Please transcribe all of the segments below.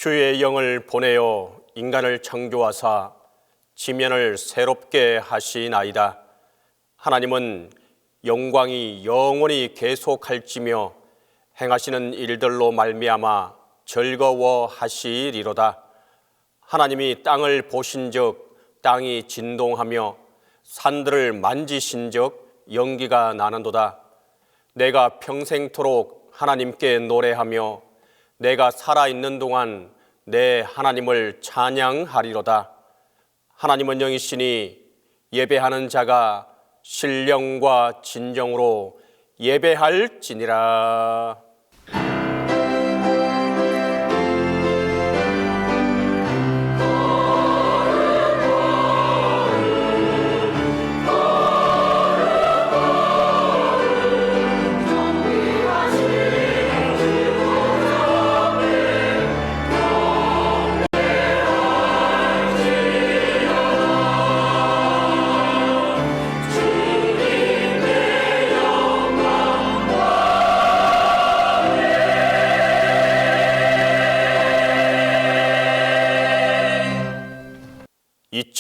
주의 영을 보내어 인간을 창조하사 지면을 새롭게 하시나이다. 하나님은 영광이 영원히 계속할지며 행하시는 일들로 말미암아 즐거워하시리로다. 하나님이 땅을 보신즉 땅이 진동하며 산들을 만지신즉 연기가 나는도다. 내가 평생토록 하나님께 노래하며 내가 살아있는 동안 내 하나님을 찬양하리로다. 하나님은 영이시니 예배하는 자가 신령과 진정으로 예배할지니라.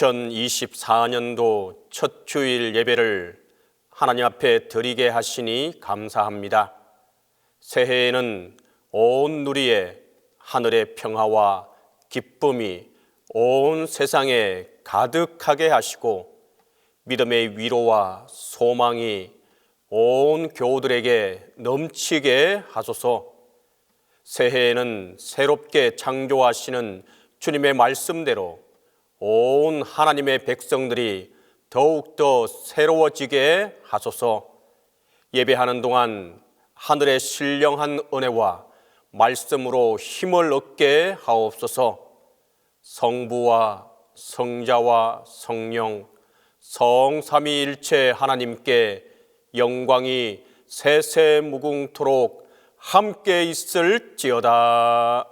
(2024년도) 첫 주일 예배를 하나님 앞에 드리게 하시니 감사합니다. 새해에는 온 누리에 하늘의 평화와 기쁨이 온 세상에 가득하게 하시고 믿음의 위로와 소망이 온 교우들에게 넘치게 하소서. 새해에는 새롭게 창조하시는 주님의 말씀대로 온 하나님의 백성들이 더욱더 새로워지게 하소서. 예배하는 동안 하늘의 신령한 은혜와 말씀으로 힘을 얻게 하옵소서. 성부와 성자와 성령 성삼위일체 하나님께 영광이 세세무궁토록 함께 있을지어다.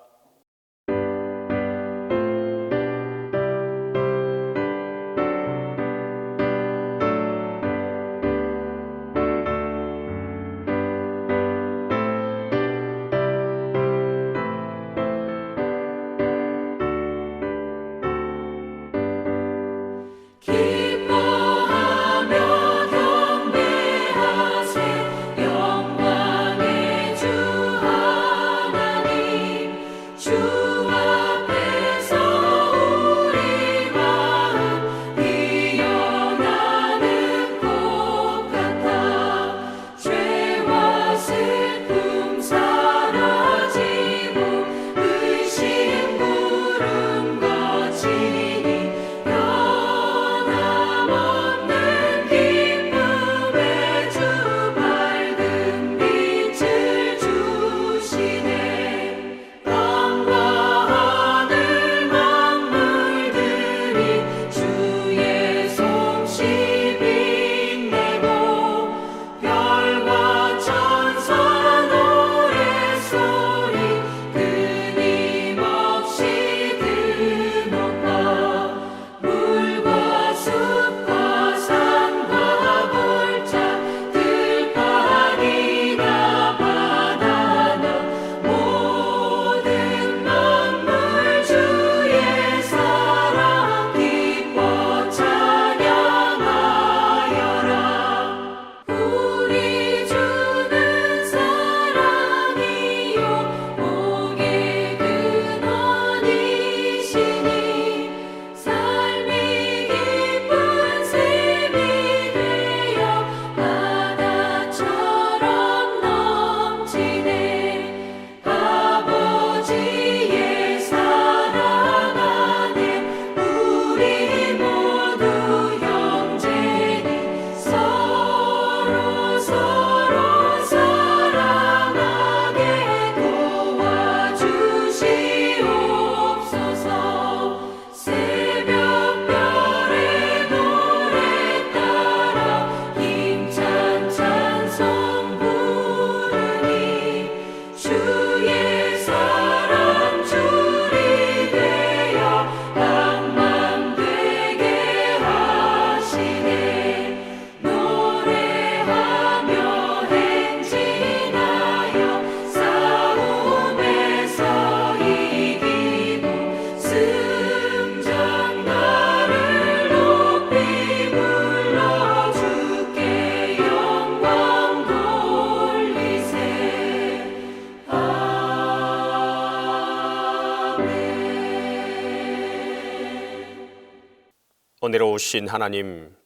은혜로우신 하나님,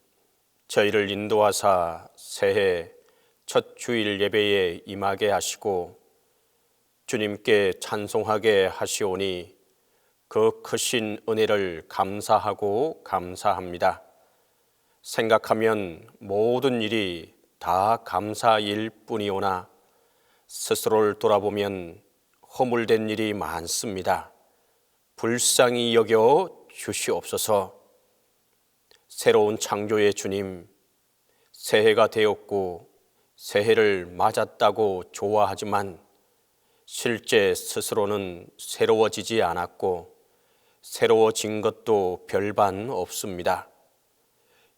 저희를 인도하사 새해 첫 주일 예배에 임하게 하시고 주님께 찬송하게 하시오니 그 크신 은혜를 감사하고 감사합니다. 생각하면 모든 일이 다 감사일 뿐이오나 스스로를 돌아보면 허물된 일이 많습니다. 불쌍히 여겨 주시옵소서. 새로운 창조의 주님, 새해가 되었고 새해를 맞았다고 좋아하지만 실제 스스로는 새로워지지 않았고 새로워진 것도 별반 없습니다.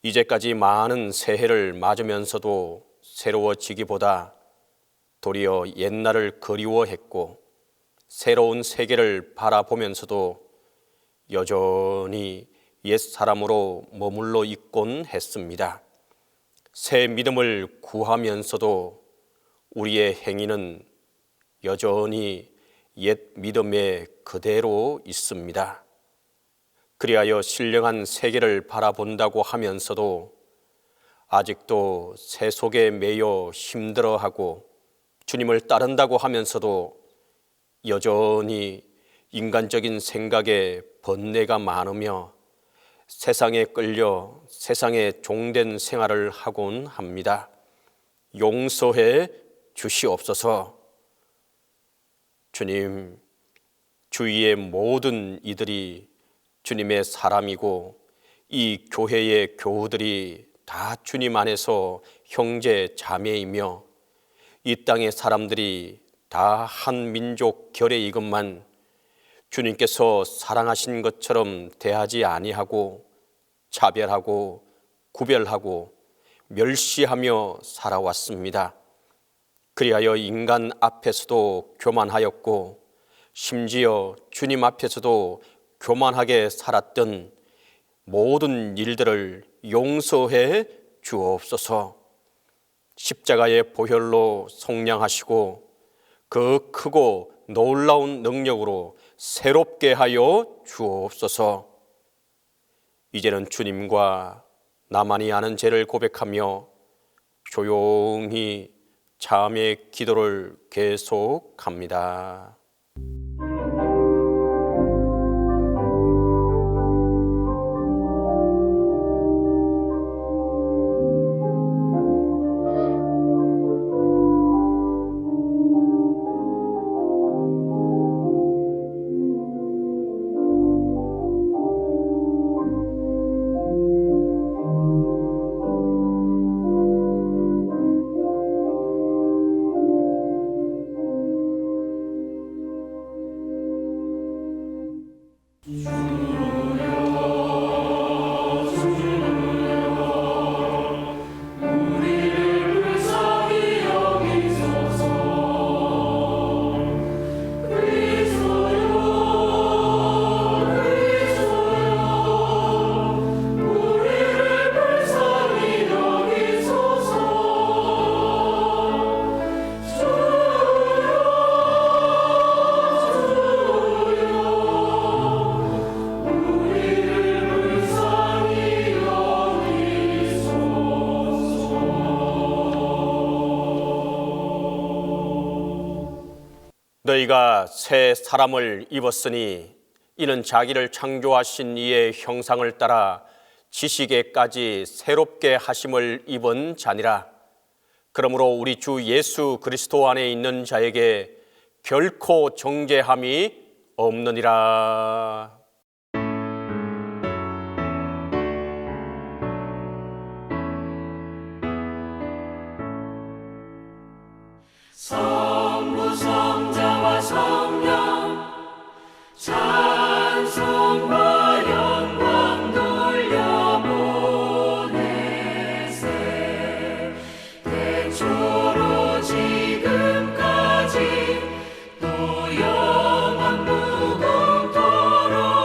이제까지 많은 새해를 맞으면서도 새로워지기보다 도리어 옛날을 그리워했고 새로운 세계를 바라보면서도 여전히 옛사람으로 머물러 있곤 했습니다. 새 믿음을 구하면서도 우리의 행위는 여전히 옛 믿음에 그대로 있습니다. 그리하여 신령한 세계를 바라본다고 하면서도 아직도 새 속에 매여 힘들어하고 주님을 따른다고 하면서도 여전히 인간적인 생각에 번뇌가 많으며 세상에 끌려 세상에 종된 생활을 하곤 합니다. 용서해 주시옵소서. 주님, 주위의 모든 이들이 주님의 사람이고 이 교회의 교우들이 다 주님 안에서 형제 자매이며 이 땅의 사람들이 다 한 민족 결의 이것만 주님께서 사랑하신 것처럼 대하지 아니하고 차별하고 구별하고 멸시하며 살아왔습니다. 그리하여 인간 앞에서도 교만하였고 심지어 주님 앞에서도 교만하게 살았던 모든 일들을 용서해 주옵소서. 십자가의 보혈로 속량하시고 그 크고 놀라운 능력으로 새롭게 하여 주옵소서. 이제는 주님과 나만이 아는 죄를 고백하며 조용히 자매의 기도를 계속합니다. 너희가 새 사람을 입었으니 이는 자기를 창조하신 이의 형상을 따라 지식에까지 새롭게 하심을 입은 자니라. 그러므로 우리 주 예수 그리스도 안에 있는 자에게 결코 정죄함이 없느니라. 성령 찬송과 영광 돌려보내세. 태초로 지금까지 또 영원 무궁토록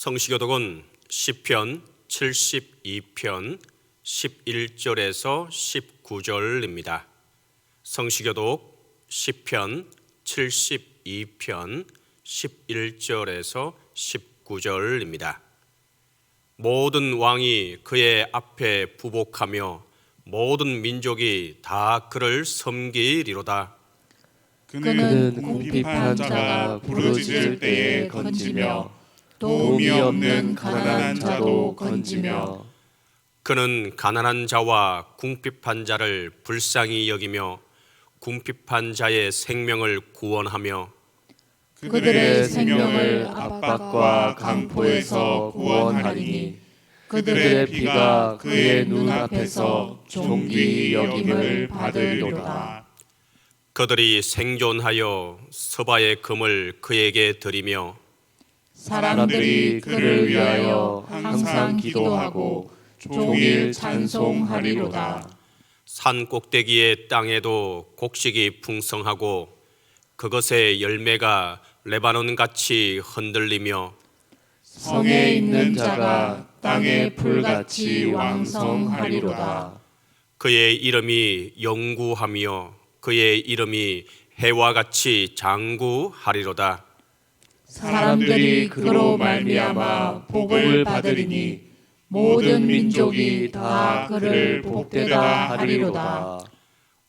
성시교독은 시편 72편 11절에서 19절입니다. 성시교독 시편 72편 11절에서 19절입니다. 모든 왕이 그의 앞에 부복하며 모든 민족이 다 그를 섬기리로다. 그는 궁핍한 자가 부르짖을 때에 건지며 도움이 없는 가난한 자도 건지며 그는 가난한 자와 궁핍한 자를 불쌍히 여기며 궁핍한 자의 생명을 구원하며 그들의 생명을 압박과 강포에서 구원하리니 그들의 피가 그의 눈앞에서 존귀히 여김을 받으리로다. 그들이 생존하여 서바의 금을 그에게 드리며 사람들이 그를 위하여 항상 기도하고 종일 찬송하리로다. 산 꼭대기의 땅에도 곡식이 풍성하고 그것의 열매가 레바논같이 흔들리며 성에 있는 자가 땅의 풀같이 왕성하리로다. 그의 이름이 영구하며 그의 이름이 해와 같이 장구하리로다. 사람들이 그로 말미암아 복을 받으리니 모든 민족이 다 그를 복되다 하리로다.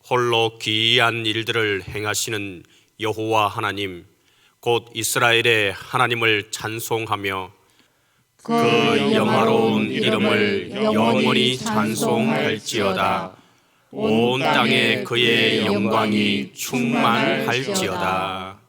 홀로 기이한 일들을 행하시는 여호와 하나님 곧 이스라엘의 하나님을 찬송하며 그 영화로운 이름을 영원히 찬송할지어다. 온 땅에 그의 영광이 충만할지어다. 영원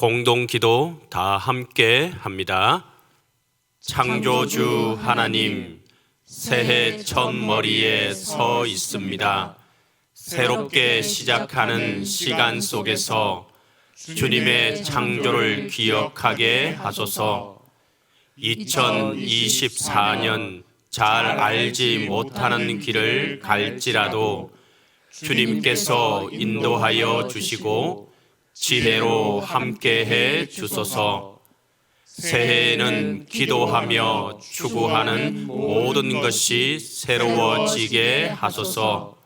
공동기도 다 함께 합니다. 창조주 하나님, 새해 첫머리에 서 있습니다. 새롭게 시작하는 시간 속에서 주님의 창조를 기억하게 하소서. 2024년 잘 알지 못하는 길을 갈지라도 주님께서 인도하여 주시고 지혜로 함께해 주소서. 새해에는 기도하며 추구하는 모든 것이 새로워지게 하소서.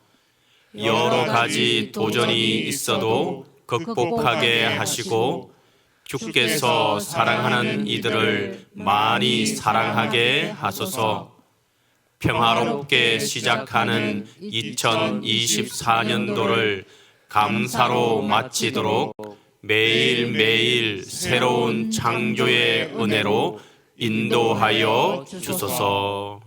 여러 가지 도전이 있어도 극복하게 하시고 주께서 사랑하는 이들을 많이 사랑하게 하소서. 평화롭게 시작하는 2024년도를 감사로 마치도록 매일매일 새로운 창조의 은혜로 인도하여 주소서.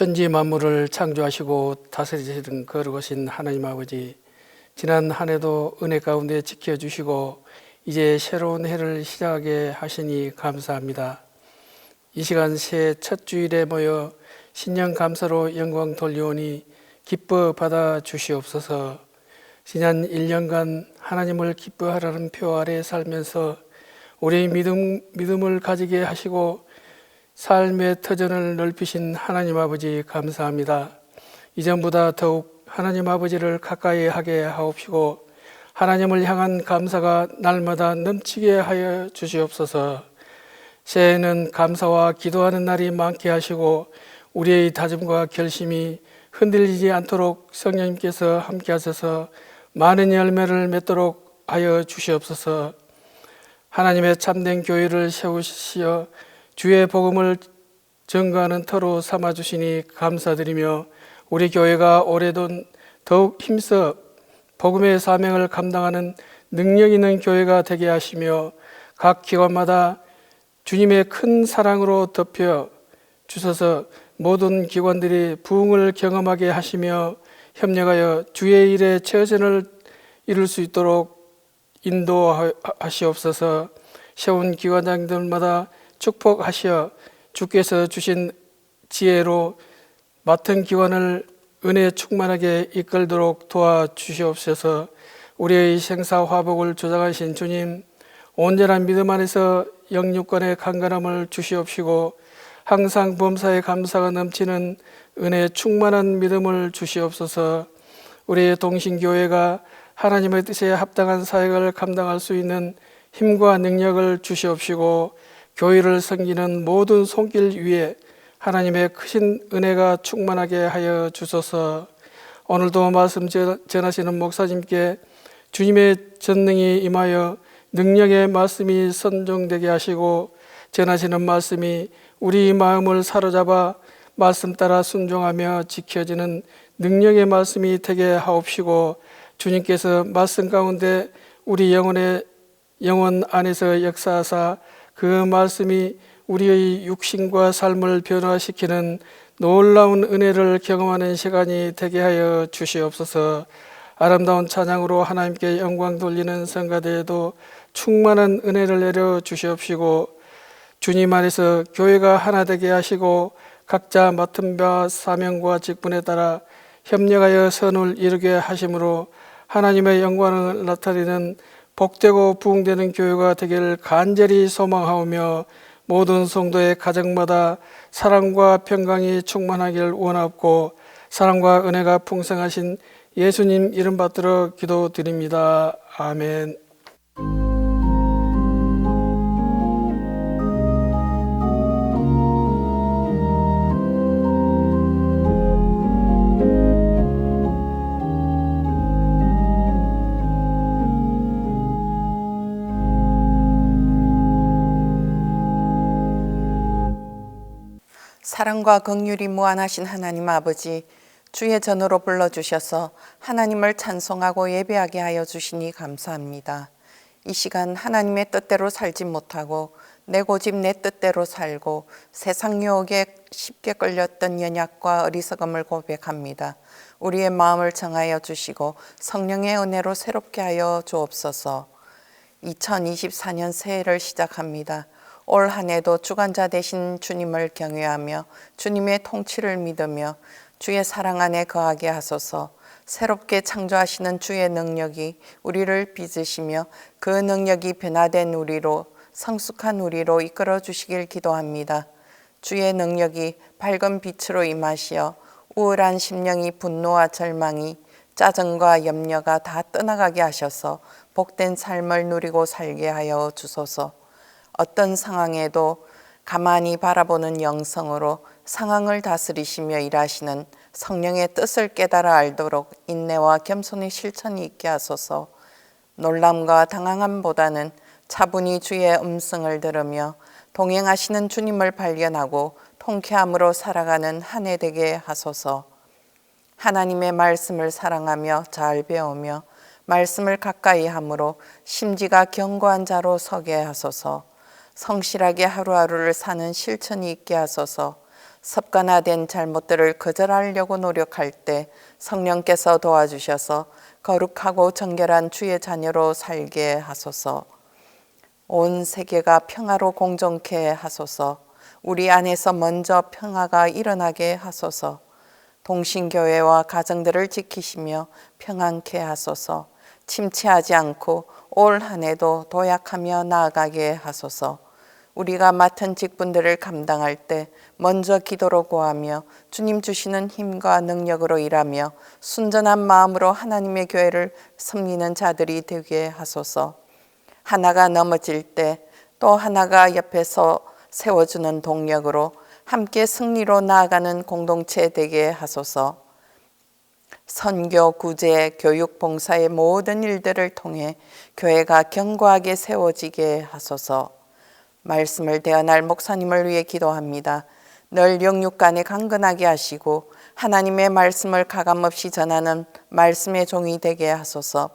천지 만물을 창조하시고 다스리시는 거룩하신 하나님 아버지, 지난 한 해도 은혜 가운데 지켜주시고 이제 새로운 해를 시작하게 하시니 감사합니다. 이 시간 새해 첫 주일에 모여 신년 감사로 영광 돌려오니 기뻐 받아 주시옵소서. 지난 1년간 하나님을 기뻐하라는 표 아래 살면서 우리의 믿음을 가지게 하시고 삶의 터전을 넓히신 하나님 아버지 감사합니다. 이전보다 더욱 하나님 아버지를 가까이 하게 하옵시고 하나님을 향한 감사가 날마다 넘치게 하여 주시옵소서. 새해에는 감사와 기도하는 날이 많게 하시고 우리의 다짐과 결심이 흔들리지 않도록 성령님께서 함께 하셔서 많은 열매를 맺도록 하여 주시옵소서. 하나님의 참된 교회를 세우시어 주의 복음을 전가하는 터로 삼아주시니 감사드리며 우리 교회가 올해도 더욱 힘써 복음의 사명을 감당하는 능력 있는 교회가 되게 하시며 각 기관마다 주님의 큰 사랑으로 덮여 주셔서 모든 기관들이 부흥을 경험하게 하시며 협력하여 주의 일에 최선을 이룰 수 있도록 인도하시옵소서. 세운 기관장들마다 축복하시어 주께서 주신 지혜로 맡은 기관을 은혜 충만하게 이끌도록 도와주시옵소서. 우리의 생사화복을 조장하신 주님, 온전한 믿음 안에서 영육간의 강건함을 주시옵시고 항상 범사에 감사가 넘치는 은혜 충만한 믿음을 주시옵소서. 우리의 동신교회가 하나님의 뜻에 합당한 사역을 감당할 수 있는 힘과 능력을 주시옵시고 교회를 섬기는 모든 손길 위에 하나님의 크신 은혜가 충만하게 하여 주소서. 오늘도 말씀 전하시는 목사님께 주님의 전능이 임하여 능력의 말씀이 선종되게 하시고 전하시는 말씀이 우리 마음을 사로잡아 말씀 따라 순종하며 지켜지는 능력의 말씀이 되게 하옵시고 주님께서 말씀 가운데 우리 영혼 안에서 역사하사 그 말씀이 우리의 육신과 삶을 변화시키는 놀라운 은혜를 경험하는 시간이 되게 하여 주시옵소서. 아름다운 찬양으로 하나님께 영광 돌리는 성가대에도 충만한 은혜를 내려 주시옵시고 주님 안에서 교회가 하나 되게 하시고 각자 맡은 바 사명과 직분에 따라 협력하여 선을 이루게 하심으로 하나님의 영광을 나타내는 복되고 부흥되는 교회가 되기를 간절히 소망하오며 모든 성도의 가정마다 사랑과 평강이 충만하기를 원하옵고 사랑과 은혜가 풍성하신 예수님 이름 받들어 기도드립니다. 아멘. 사랑과 긍휼이 무한하신 하나님 아버지, 주의 전으로 불러주셔서 하나님을 찬송하고 예배하게 하여 주시니 감사합니다. 이 시간 하나님의 뜻대로 살지 못하고 내 고집 내 뜻대로 살고 세상 유혹에 쉽게 끌렸던 연약과 어리석음을 고백합니다. 우리의 마음을 정하여 주시고 성령의 은혜로 새롭게 하여 주옵소서. 2024년 새해를 시작합니다. 올 한 해도 주관자 되신 주님을 경외하며 주님의 통치를 믿으며 주의 사랑 안에 거하게 하소서. 새롭게 창조하시는 주의 능력이 우리를 빚으시며 그 능력이 변화된 우리로 성숙한 우리로 이끌어 주시길 기도합니다. 주의 능력이 밝은 빛으로 임하시어 우울한 심령이 분노와 절망이 짜증과 염려가 다 떠나가게 하셔서 복된 삶을 누리고 살게 하여 주소서. 어떤 상황에도 가만히 바라보는 영성으로 상황을 다스리시며 일하시는 성령의 뜻을 깨달아 알도록 인내와 겸손의 실천이 있게 하소서. 놀람과 당황함보다는 차분히 주의 음성을 들으며 동행하시는 주님을 발견하고 통쾌함으로 살아가는 한 해 되게 하소서. 하나님의 말씀을 사랑하며 잘 배우며 말씀을 가까이 함으로 심지가 견고한 자로 서게 하소서. 성실하게 하루하루를 사는 실천이 있게 하소서. 습관화된 잘못들을 거절하려고 노력할 때 성령께서 도와주셔서 거룩하고 정결한 주의 자녀로 살게 하소서. 온 세계가 평화로 공존케 하소서. 우리 안에서 먼저 평화가 일어나게 하소서. 동신교회와 가정들을 지키시며 평안케 하소서. 침체하지 않고 올 한 해도 도약하며 나아가게 하소서. 우리가 맡은 직분들을 감당할 때 먼저 기도로 구하며 주님 주시는 힘과 능력으로 일하며 순전한 마음으로 하나님의 교회를 섬기는 자들이 되게 하소서. 하나가 넘어질 때 또 하나가 옆에서 세워주는 동력으로 함께 승리로 나아가는 공동체 되게 하소서. 선교, 구제, 교육, 봉사의 모든 일들을 통해 교회가 견고하게 세워지게 하소서. 말씀을 대언할 목사님을 위해 기도합니다. 늘 영육간에 강건하게 하시고 하나님의 말씀을 가감없이 전하는 말씀의 종이 되게 하소서.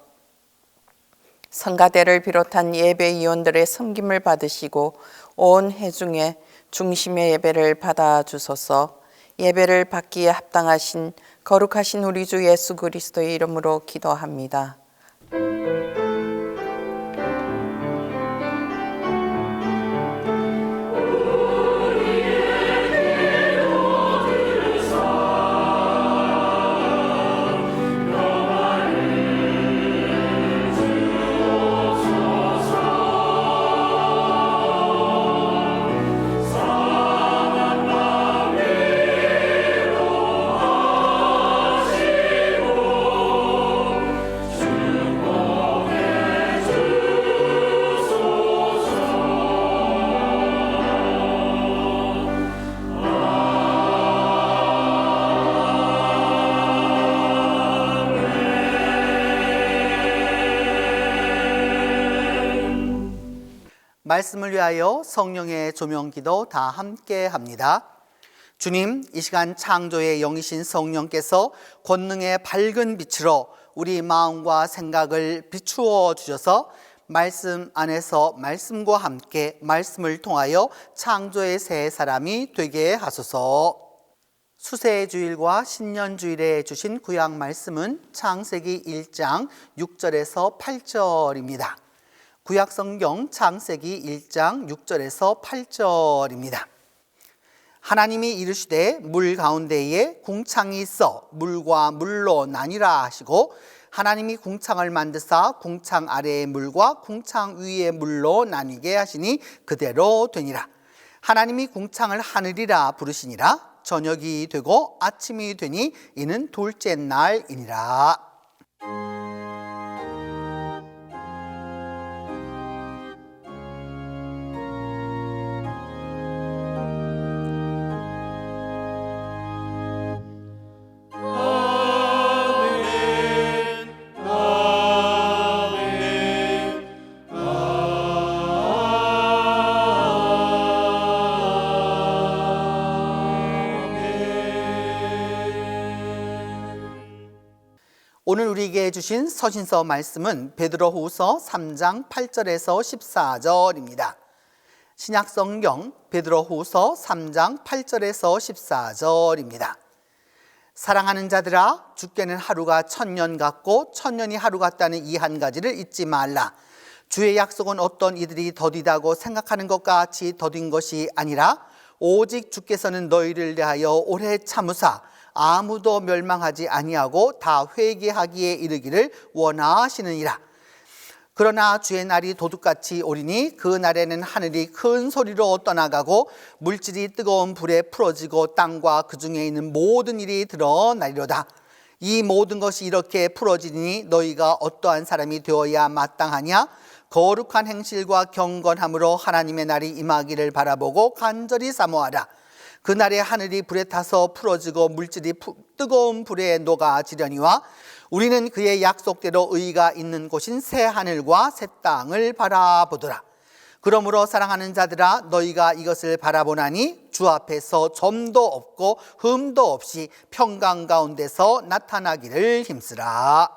성가대를 비롯한 예배위원들의 섬김을 받으시고 온 회중의 중심의 예배를 받아 주소서. 예배를 받기에 합당하신 거룩하신 우리 주 예수 그리스도의 이름으로 기도합니다. 말씀을 위하여 성령의 조명기도 다 함께 합니다. 주님, 이 시간 창조의 영이신 성령께서 권능의 밝은 빛으로 우리 마음과 생각을 비추어 주셔서 말씀 안에서 말씀과 함께 말씀을 통하여 창조의 새 사람이 되게 하소서. 수세주일과 신년주일에 주신 구약 말씀은 창세기 1장 6절에서 8절입니다. 구약성경 창세기 1장 6절에서 8절입니다. 하나님이 이르시되 물 가운데에 궁창이 있어 물과 물로 나뉘라 하시고 하나님이 궁창을 만드사 궁창 아래의 물과 궁창 위의 물로 나뉘게 하시니 그대로 되니라. 하나님이 궁창을 하늘이라 부르시니라. 저녁이 되고 아침이 되니 이는 둘째 날이니라. 오늘 우리에게 주신 서신서 말씀은 베드로후서 3장 8절에서 14절입니다. 신약성경 베드로후서 3장 8절에서 14절입니다. 사랑하는 자들아, 주께는 하루가 1000년 같고 1000년이 하루 같다는 이 한 가지를 잊지 말라. 주의 약속은 어떤 이들이 더디다고 생각하는 것 같이 더딘 것이 아니라 오직 주께서는 너희를 대하여 오래 참으사 아무도 멸망하지 아니하고 다 회개하기에 이르기를 원하시느니라. 그러나 주의 날이 도둑같이 오리니 그 날에는 하늘이 큰 소리로 떠나가고 물질이 뜨거운 불에 풀어지고 땅과 그 중에 있는 모든 일이 드러나리로다. 이 모든 것이 이렇게 풀어지니 너희가 어떠한 사람이 되어야 마땅하냐? 거룩한 행실과 경건함으로 하나님의 날이 임하기를 바라보고 간절히 사모하라. 그날에 하늘이 불에 타서 풀어지고 물질이 뜨거운 불에 녹아지려니와 우리는 그의 약속대로 의가 있는 곳인 새 하늘과 새 땅을 바라보더라. 그러므로 사랑하는 자들아, 너희가 이것을 바라보나니 주 앞에서 점도 없고 흠도 없이 평강 가운데서 나타나기를 힘쓰라.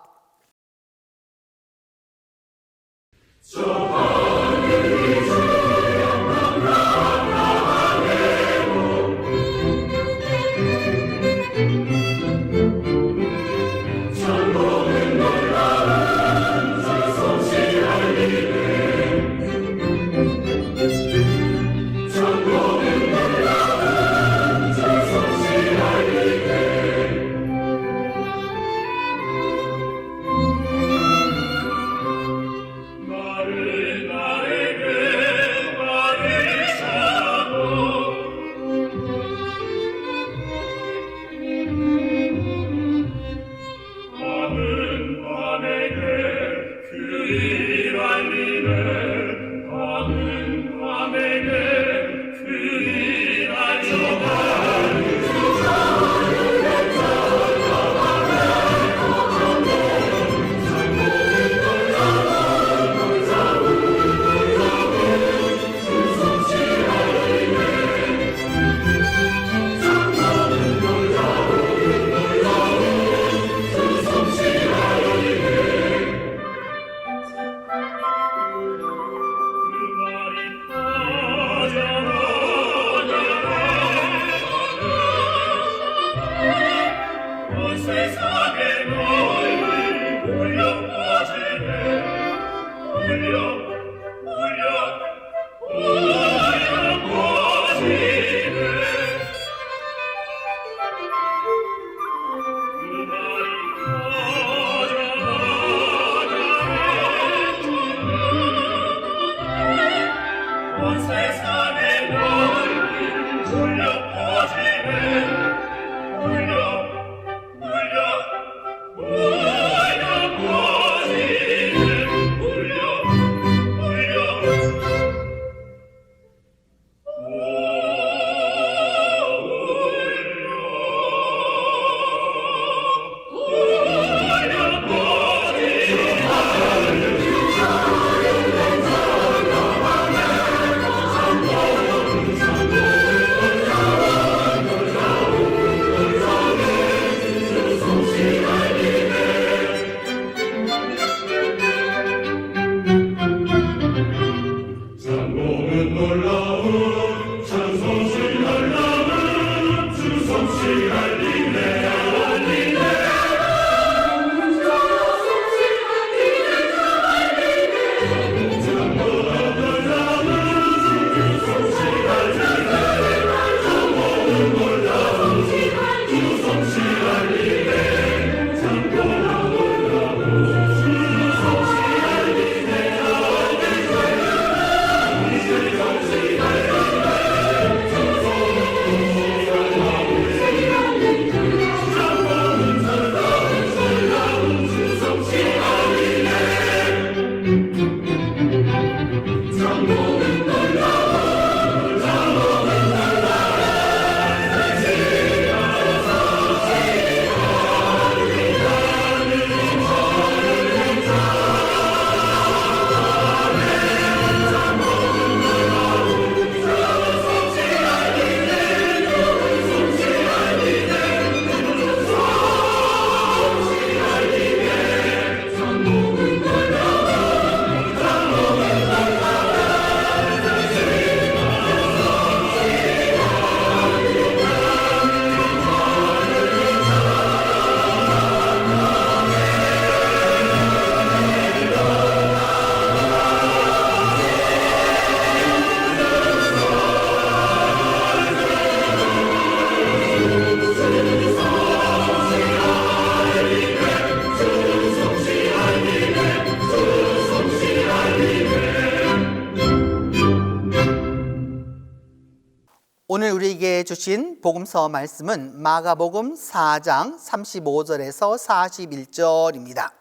주신 복음서 말씀은 마가복음 4장 35절에서 41절입니다.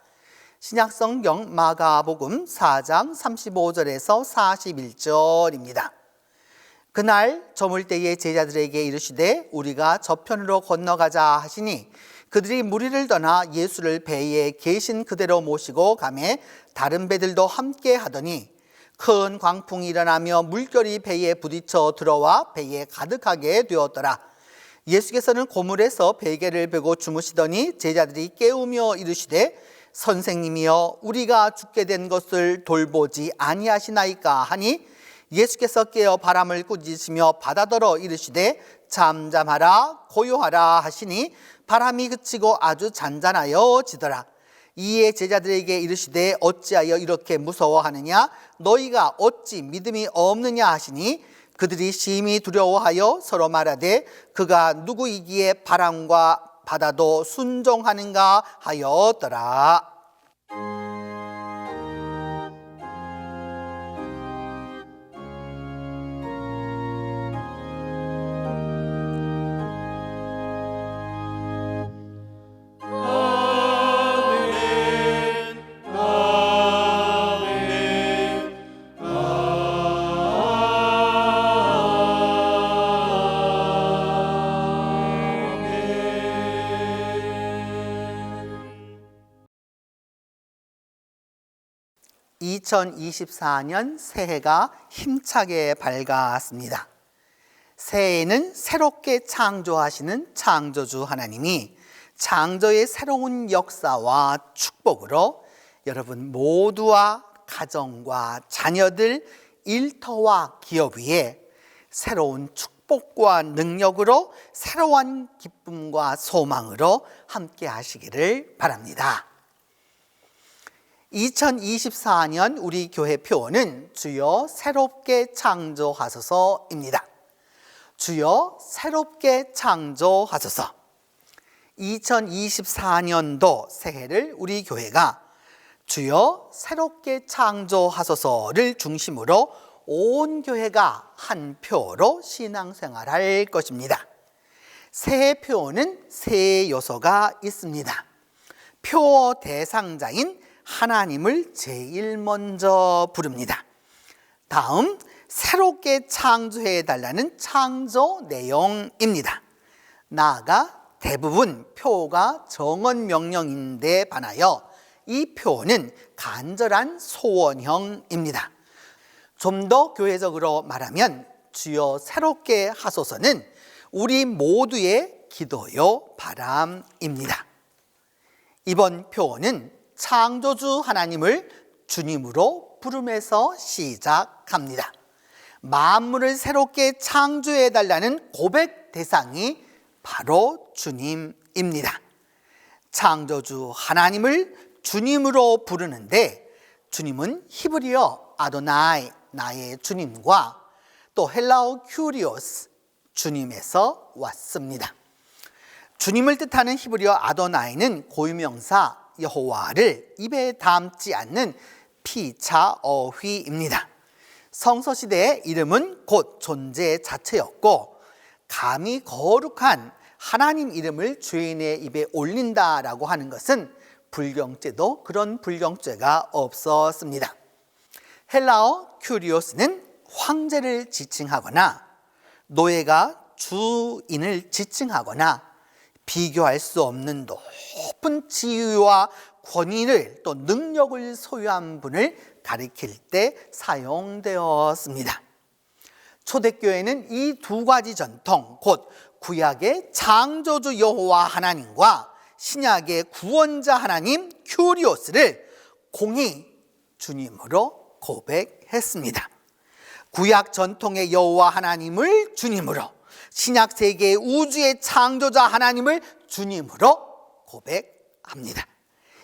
신약성경 마가복음 4장 35절에서 41절입니다. 그날 저물 때에 제자들에게 이르시되 우리가 저편으로 건너가자 하시니 그들이 무리를 떠나 예수를 배에 계신 그대로 모시고 가매 다른 배들도 함께 하더니 큰 광풍이 일어나며 물결이 배에 부딪혀 들어와 배에 가득하게 되었더라. 예수께서는 고물에서 베개를 베고 주무시더니 제자들이 깨우며 이르시되 선생님이여 우리가 죽게 된 것을 돌보지 아니하시나이까 하니 예수께서 깨어 바람을 꾸짖으시며 바다더러 이르시되 잠잠하라 고요하라 하시니 바람이 그치고 아주 잔잔하여 지더라. 이에 제자들에게 이르시되 어찌하여 이렇게 무서워하느냐 너희가 어찌 믿음이 없느냐 하시니 그들이 심히 두려워하여 서로 말하되 그가 누구이기에 바람과 바다도 순종하는가 하였더라. (2024년) 새해가 힘차게 밝았습니다. 새해에는 새롭게 창조하시는 창조주 하나님이 창조의 새로운 역사와 축복으로 여러분 모두와 가정과 자녀들, 일터와 기업 위에 새로운 축복과 능력으로 새로운 기쁨과 소망으로 함께 하시기를 바랍니다. 2024년 우리 교회 표어는 주여 새롭게 창조하소서입니다. 주여 새롭게 창조하소서. 2024년도 새해를 우리 교회가 주여 새롭게 창조하소서를 중심으로 온 교회가 한 표로 신앙생활할 것입니다. 새해 표어는 세 요소가 있습니다. 표어 대상자인 하나님을 제일 먼저 부릅니다. 다음 새롭게 창조해 달라는 창조 내용입니다. 나아가 대부분 표어가 정언 명령인데 반하여 이 표어는 간절한 소원형입니다. 좀 더 교회적으로 말하면 주여 새롭게 하소서는 우리 모두의 기도요 바람입니다. 이번 표어는 창조주 하나님을 주님으로 부름에서 시작합니다. 만물을 새롭게 창조해 달라는 고백 대상이 바로 주님입니다. 창조주 하나님을 주님으로 부르는데 주님은 히브리어 아도나이 나의 주님과 또 헬라어 큐리오스 주님에서 왔습니다. 주님을 뜻하는 히브리어 아도나이는 고유명사 여호와를 입에 담지 않는 피차 어휘입니다. 성서시대의 이름은 곧 존재 자체였고 감히 거룩한 하나님 이름을 죄인의 입에 올린다라고 하는 것은 불경죄도 그런 불경죄가 없었습니다. 헬라어 큐리오스는 황제를 지칭하거나 노예가 주인을 지칭하거나 비교할 수 없는 높은 지위와 권위를 또 능력을 소유한 분을 가리킬 때 사용되었습니다. 초대교회는 이 두 가지 전통, 곧 구약의 창조주 여호와 하나님과 신약의 구원자 하나님 큐리오스를 공히 주님으로 고백했습니다. 구약 전통의 여호와 하나님을 주님으로, 신약 세계의 우주의 창조자 하나님을 주님으로 고백합니다.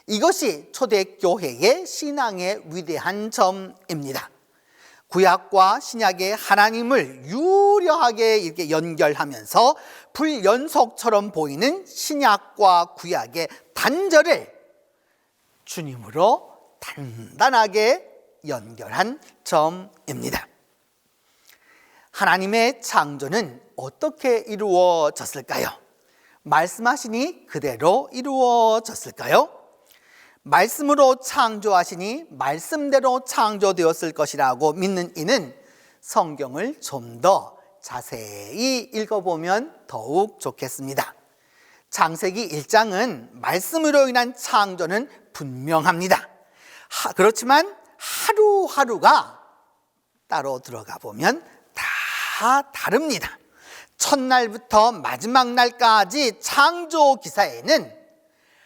이것이 초대교회의 신앙의 위대한 점입니다. 구약과 신약의 하나님을 유려하게 이렇게 연결하면서 불연속처럼 보이는 신약과 구약의 단절을 주님으로 단단하게 연결한 점입니다. 하나님의 창조는 어떻게 이루어졌을까요? 말씀하시니 그대로 이루어졌을까요? 말씀으로 창조하시니 말씀대로 창조되었을 것이라고 믿는 이는 성경을 좀 더 자세히 읽어보면 더욱 좋겠습니다. 창세기 1장은 말씀으로 인한 창조는 분명합니다. 그렇지만 하루하루가 따로 들어가 보면 다 다릅니다. 첫날부터 마지막 날까지 창조 기사에는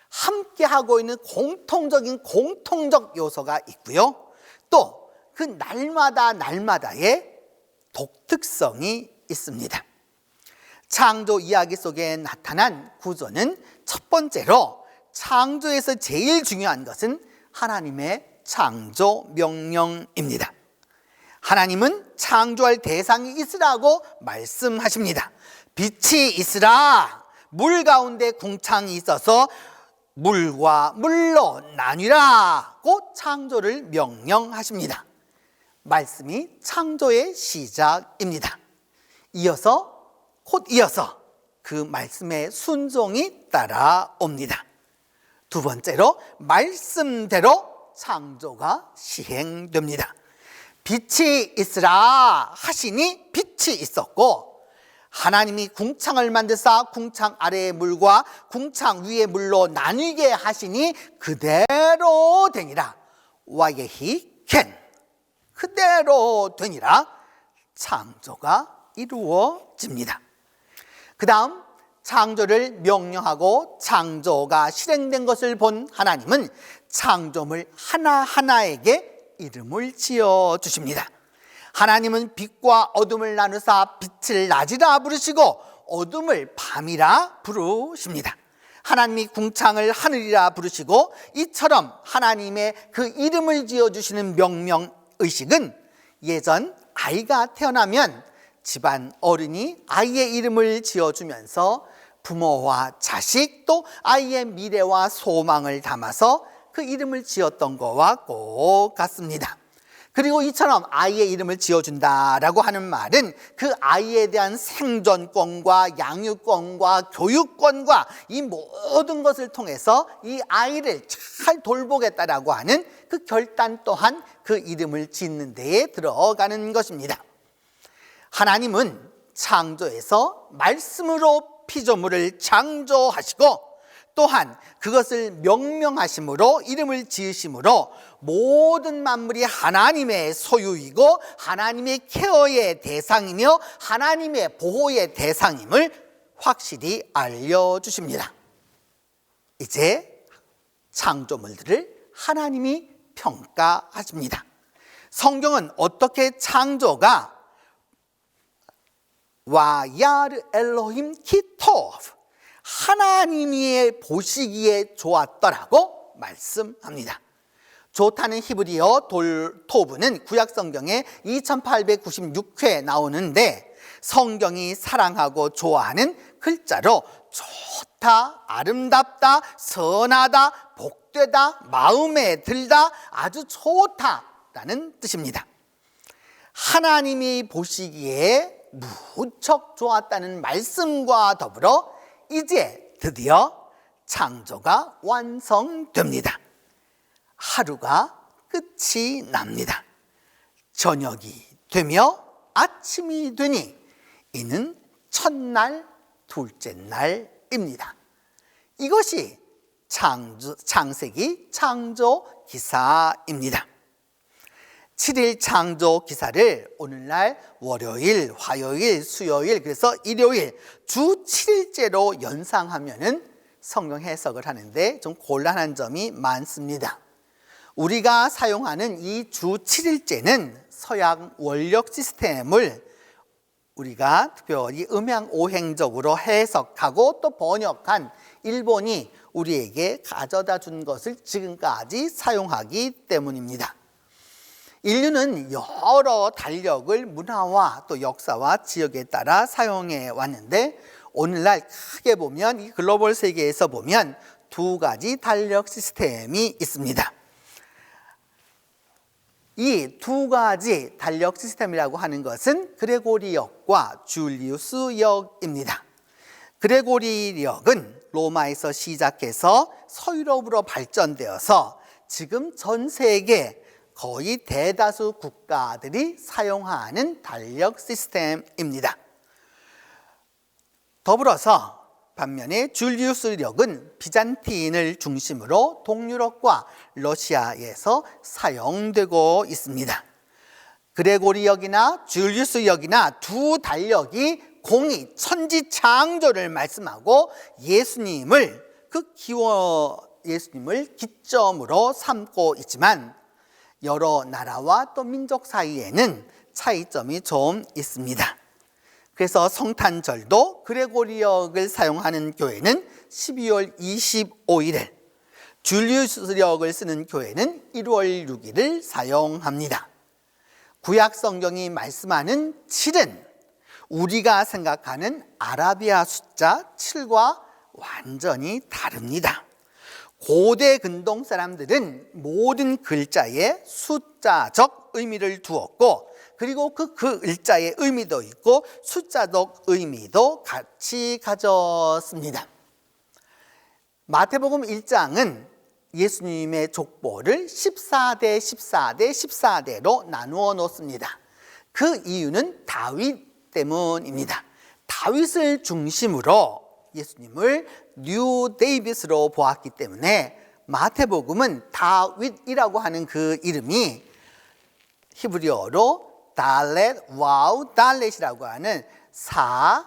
함께하고 있는 공통적 요소가 있고요. 또 그 날마다의 독특성이 있습니다. 창조 이야기 속에 나타난 구조는 첫 번째로 창조에서 제일 중요한 것은 하나님의 창조 명령입니다. 하나님은 창조할 대상이 있으라고 말씀하십니다. 빛이 있으라. 물 가운데 궁창이 있어서 물과 물로 나뉘라고 창조를 명령하십니다. 말씀이 창조의 시작입니다. 곧 이어서 그 말씀의 순종이 따라옵니다. 두 번째로 말씀대로 창조가 시행됩니다. 빛이 있으라 하시니 빛이 있었고, 하나님이 궁창을 만드사 궁창 아래의 물과 궁창 위의 물로 나뉘게 하시니 그대로 되니라. 와예히 켄, 그대로 되니라. 창조가 이루어집니다. 그 다음 창조를 명령하고 창조가 실행된 것을 본 하나님은 창조물 하나하나에게 이름을 지어주십니다. 하나님은 빛과 어둠을 나누사 빛을 낮이라 부르시고 어둠을 밤이라 부르십니다. 하나님이 궁창을 하늘이라 부르시고, 이처럼 하나님의 그 이름을 지어주시는 명명의식은 예전 아이가 태어나면 집안 어른이 아이의 이름을 지어주면서 부모와 자식 또 아이의 미래와 소망을 담아서 그 이름을 지었던 거와 꼭 같습니다. 그리고 이처럼 아이의 이름을 지어준다라고 하는 말은 그 아이에 대한 생존권과 양육권과 교육권과 이 모든 것을 통해서 이 아이를 잘 돌보겠다라고 하는 그 결단 또한 그 이름을 짓는 데에 들어가는 것입니다. 하나님은 창조에서 말씀으로 피조물을 창조하시고 또한 그것을 명명하심으로 이름을 지으심으로 모든 만물이 하나님의 소유이고 하나님의 케어의 대상이며 하나님의 보호의 대상임을 확실히 알려주십니다. 이제 창조물들을 하나님이 평가하십니다. 성경은 어떻게 창조가 와야르 엘로힘 키토브, 하나님이 보시기에 좋았더라고 말씀합니다. 좋다는 히브리어 토브는 구약성경에 2896회 나오는데, 성경이 사랑하고 좋아하는 글자로 좋다, 아름답다, 선하다, 복되다, 마음에 들다, 아주 좋다라는 뜻입니다. 하나님이 보시기에 무척 좋았다는 말씀과 더불어 이제 드디어 창조가 완성됩니다. 하루가 끝이 납니다. 저녁이 되며 아침이 되니 이는 첫날, 둘째 날입니다. 이것이 창세기 창조 기사입니다. 7일 창조 기사를 오늘날 월요일, 화요일, 수요일, 그래서 일요일 주 7일째로 연상하면은 성경 해석을 하는데 좀 곤란한 점이 많습니다. 우리가 사용하는 이 주 7일째는 서양 원력 시스템을 우리가 특별히 음양오행적으로 해석하고 또 번역한 일본이 우리에게 가져다 준 것을 지금까지 사용하기 때문입니다. 인류는 여러 달력을 문화와 또 역사와 지역에 따라 사용해 왔는데, 오늘날 크게 보면 이 글로벌 세계에서 보면 두 가지 달력 시스템이 있습니다. 이 두 가지 달력 시스템이라고 하는 것은 그레고리역과 줄리우스역입니다. 그레고리역은 로마에서 시작해서 서유럽으로 발전되어서 지금 전 세계 거의 대다수 국가들이 사용하는 달력 시스템입니다. 더불어서 반면에 줄리우스력은 비잔틴을 중심으로 동유럽과 러시아에서 사용되고 있습니다. 그레고리역이나 줄리우스역이나 두 달력이 공의 천지창조를 말씀하고 예수님을 예수님을 기점으로 삼고 있지만 여러 나라와 또 민족 사이에는 차이점이 좀 있습니다. 그래서 성탄절도 그레고리역을 사용하는 교회는 12월 25일을, 줄리우스력을 쓰는 교회는 1월 6일을 사용합니다. 구약 성경이 말씀하는 7은 우리가 생각하는 아라비아 숫자 7과 완전히 다릅니다. 고대 근동 사람들은 모든 글자에 숫자적 의미를 두었고, 그리고 그 글자의 의미도 있고 숫자적 의미도 같이 가졌습니다. 마태복음 1장은 예수님의 족보를 14대 14대 14대로 나누어 놓습니다. 그 이유는 다윗 때문입니다. 다윗을 중심으로 예수님을 뉴 데이빗으로 보았기 때문에 마태복음은 다윗이라고 하는 그 이름이 히브리어로 달렛 와우 달렛이라고 하는 4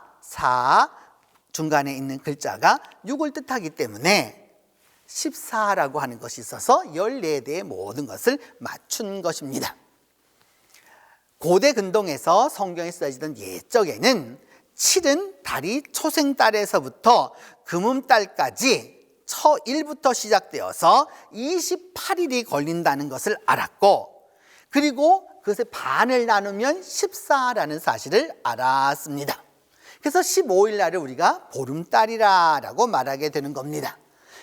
중간에 있는 글자가 6을 뜻하기 때문에 14라고 하는 것이 있어서 14대의 모든 것을 맞춘 것입니다. 고대 근동에서 성경에 쓰여지던 옛적에는 7은 달이 초생달에서부터 금음달까지 처일부터 시작되어서 28일이 걸린다는 것을 알았고, 그리고 그것의 반을 나누면 14라는 사실을 알았습니다. 그래서 15일 날을 우리가 보름달이라고 말하게 되는 겁니다.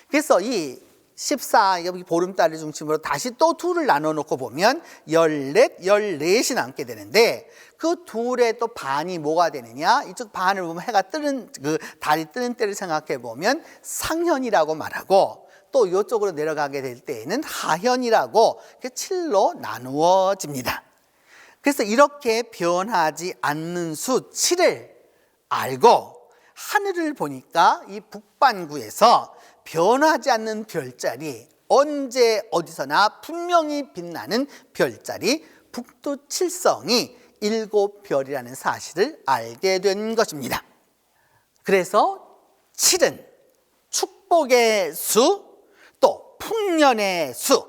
그래서 이 14, 여기 보름달을 중심으로 다시 또 둘을 나눠 놓고 보면 14이 남게 되는데, 그 둘의 또 반이 뭐가 되느냐? 이쪽 반을 보면 해가 뜨는, 달이 뜨는 때를 생각해 보면 상현이라고 말하고, 또 이쪽으로 내려가게 될 때에는 하현이라고 7로 나누어집니다. 그래서 이렇게 변하지 않는 수 7을 알고 하늘을 보니까 이 북반구에서 변하지 않는 별자리, 언제 어디서나 분명히 빛나는 별자리 북두칠성이 7별이라는 사실을 알게 된 것입니다. 그래서 7은 축복의 수, 또 풍년의 수,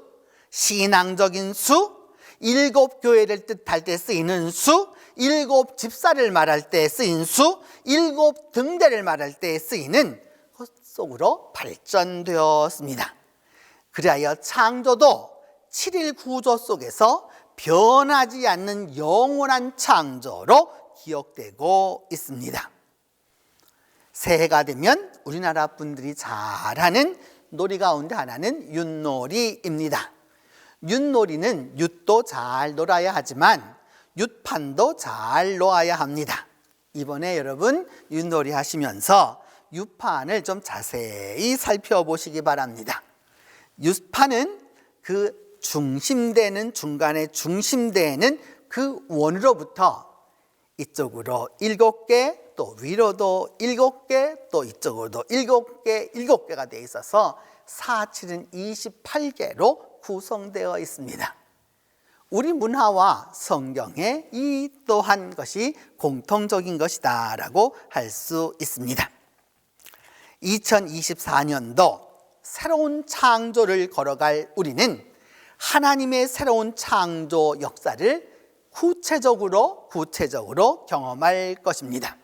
신앙적인 수, 7교회를 뜻할 때 쓰이는 수, 7집사를 말할 때 쓰인 수, 7등대를 말할 때 쓰이는 것 속으로 발전되었습니다. 그리하여 창조도 7일 구조 속에서 변하지 않는 영원한 창조로 기억되고 있습니다. 새해가 되면 우리나라 분들이 잘 하는 놀이 가운데 하나는 윷놀이입니다. 윷놀이는 윷도 잘 놀아야 하지만 윷판도 잘 놓아야 합니다. 이번에 여러분 윷놀이 하시면서 윷판을 좀 자세히 살펴보시기 바랍니다. 윷판은 그 중심되는, 중간에 중심되는 그 원으로부터 이쪽으로 7개, 또 위로도 7개, 또 이쪽으로도 7개, 7개가 되어 있어서 4, 7은 28개로 구성되어 있습니다. 우리 문화와 성경에 이 또한 것이 공통적인 것이다 라고 할 수 있습니다. 2024년도 새로운 창조를 걸어갈 우리는 하나님의 새로운 창조 역사를 구체적으로 경험할 것입니다.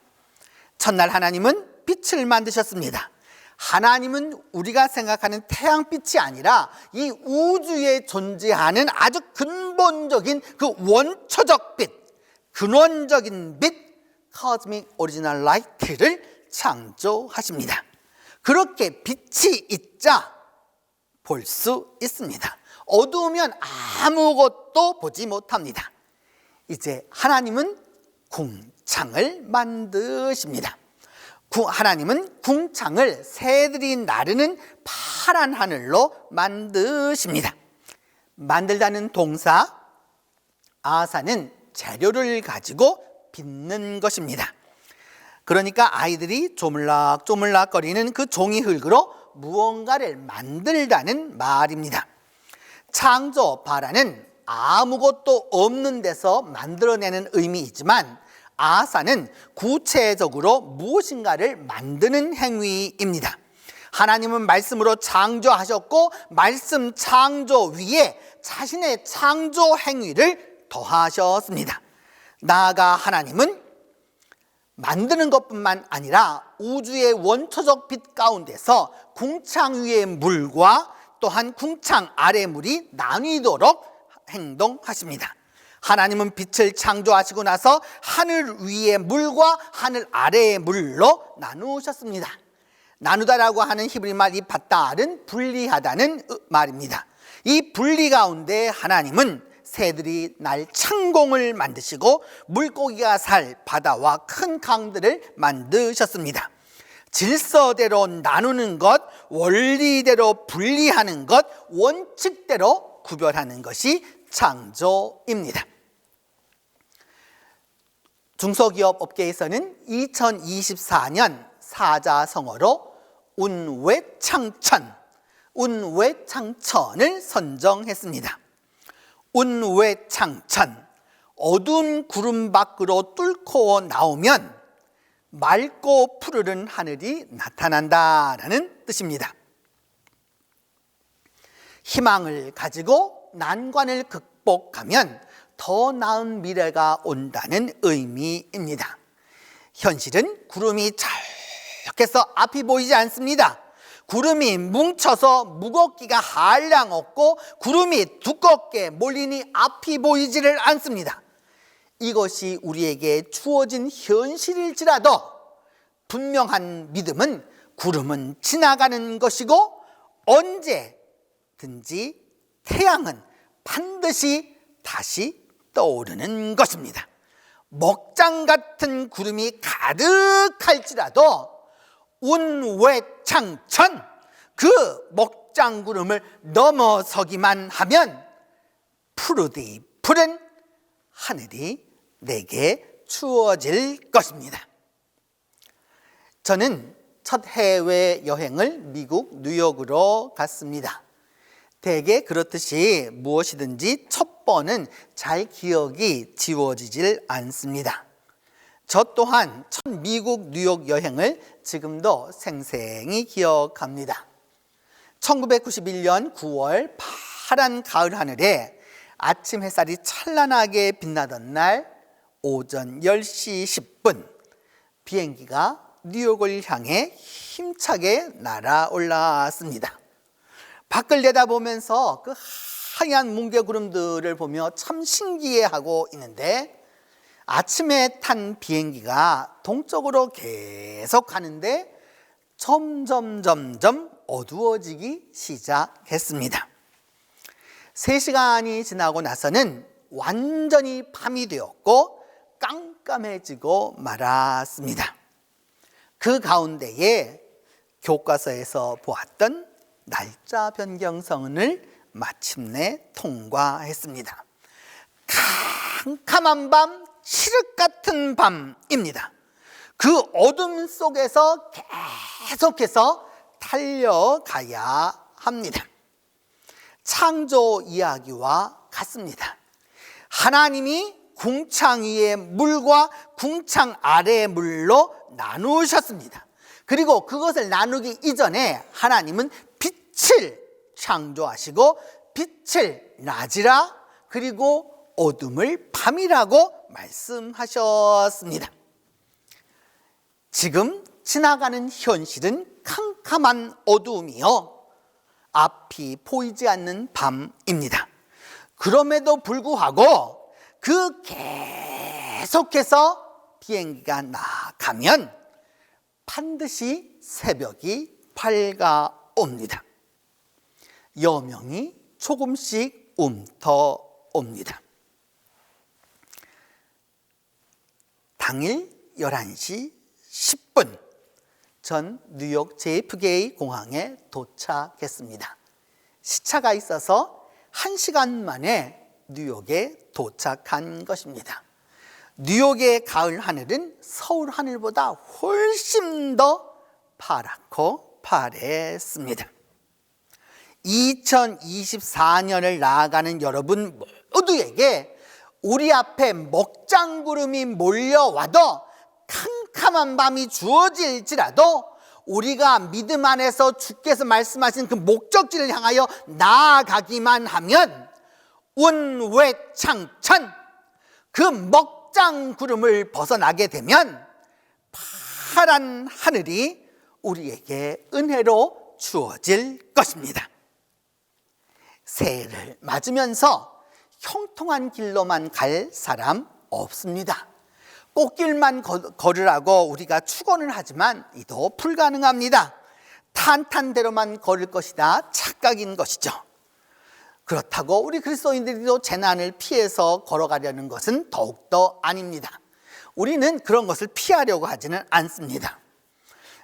첫날 하나님은 빛을 만드셨습니다. 하나님은 우리가 생각하는 태양빛이 아니라 이 우주에 존재하는 아주 근본적인 그 원초적 빛, 근원적인 빛, Cosmic Original Light를 창조하십니다. 그렇게 빛이 있자 볼 수 있습니다. 어두우면 아무것도 보지 못합니다. 이제 하나님은 궁창을 만드십니다. 하나님은 궁창을 새들이 나르는 파란 하늘로 만드십니다. 만들다는 동사, 아사는 재료를 가지고 빚는 것입니다. 그러니까 아이들이 조물락조물락거리는 그 종이 흙으로 무언가를 만들다는 말입니다. 창조, 발화는 아무것도 없는 데서 만들어내는 의미이지만 아사는 구체적으로 무엇인가를 만드는 행위입니다. 하나님은 말씀으로 창조하셨고 말씀 창조 위에 자신의 창조 행위를 더하셨습니다. 나아가 하나님은 만드는 것뿐만 아니라 우주의 원초적 빛 가운데서 궁창 위의 물과 또한 궁창 아래 물이 나뉘도록 행동하십니다. 하나님은 빛을 창조하시고 나서 하늘 위의 물과 하늘 아래의 물로 나누셨습니다. 나누다라고 하는 히브리 말 이 바탈은 분리하다는 말입니다. 이 분리 가운데 하나님은 새들이 날 창공을 만드시고 물고기가 살 바다와 큰 강들을 만드셨습니다. 질서대로 나누는 것, 원리대로 분리하는 것, 원칙대로 구별하는 것이 창조입니다. 중소기업 업계에서는 2024년 사자성어로 운외창천을 선정했습니다. 운외창천, 어두운 구름 밖으로 뚫고 나오면 맑고 푸르른 하늘이 나타난다라는 뜻입니다. 희망을 가지고 난관을 극복하면 더 나은 미래가 온다는 의미입니다. 현실은 구름이 찰떡해서 앞이 보이지 않습니다. 구름이 뭉쳐서 무겁기가 한량 없고 구름이 두껍게 몰리니 앞이 보이지를 않습니다. 이것이 우리에게 주어진 현실일지라도 분명한 믿음은 구름은 지나가는 것이고 언제든지 태양은 반드시 다시 떠오르는 것입니다. 먹장 같은 구름이 가득할지라도 운외창천, 그 먹장 구름을 넘어서기만 하면 푸르디 푸른 하늘이 내게 주어질 것입니다. 저는 첫 해외 여행을 미국 뉴욕으로 갔습니다. 대개 그렇듯이 무엇이든지 첫 번은 잘 기억이 지워지질 않습니다. 저 또한 첫 미국 뉴욕 여행을 지금도 생생히 기억합니다. 1991년 9월 파란 가을 하늘에 아침 햇살이 찬란하게 빛나던 날 오전 10시 10분 비행기가 뉴욕을 향해 힘차게 날아올랐습니다. 밖을 내다보면서 그 하얀 뭉게구름들을 보며 참 신기해하고 있는데 아침에 탄 비행기가 동쪽으로 계속 가는데 점점 어두워지기 시작했습니다. 3시간이 지나고 나서는 완전히 밤이 되었고 깜깜해지고 말았습니다. 그 가운데에 교과서에서 보았던 날짜 변경선을 마침내 통과했습니다. 캄캄한 밤, 칠흑 같은 밤입니다. 그 어둠 속에서 계속해서 달려가야 합니다. 창조 이야기와 같습니다. 하나님이 궁창 위의 물과 궁창 아래의 물로 나누셨습니다. 그리고 그것을 나누기 이전에 하나님은 빛을 창조하시고 빛을 낮이라 그리고 어둠을 밤이라고 말씀하셨습니다. 지금 지나가는 현실은 캄캄한 어두움이요 앞이 보이지 않는 밤입니다. 그럼에도 불구하고 그 계속해서 비행기가 나가면 반드시 새벽이 밝아옵니다. 여명이 조금씩 움터옵니다. 당일 11시 10분 전 뉴욕 JFK 공항에 도착했습니다. 시차가 있어서 1시간 만에 뉴욕에 도착한 것입니다. 뉴욕의 가을 하늘은 서울 하늘보다 훨씬 더 파랗고 파랬습니다. 2024년을 나아가는 여러분 모두에게 우리 앞에 먹장구름이 몰려와도 캄캄한 밤이 주어질지라도 우리가 믿음 안에서 주께서 말씀하신 그 목적지를 향하여 나아가기만 하면 운외창천 그 먹장구름을 벗어나게 되면 파란 하늘이 우리에게 은혜로 주어질 것입니다. 새해를 맞으면서 형통한 길로만 갈 사람 없습니다. 꽃길만 걸으라고 우리가 축원을 하지만 이도 불가능합니다. 탄탄대로만 걸을 것이다 착각인 것이죠. 그렇다고 우리 그리스도인들도 재난을 피해서 걸어가려는 것은 더욱더 아닙니다. 우리는 그런 것을 피하려고 하지는 않습니다.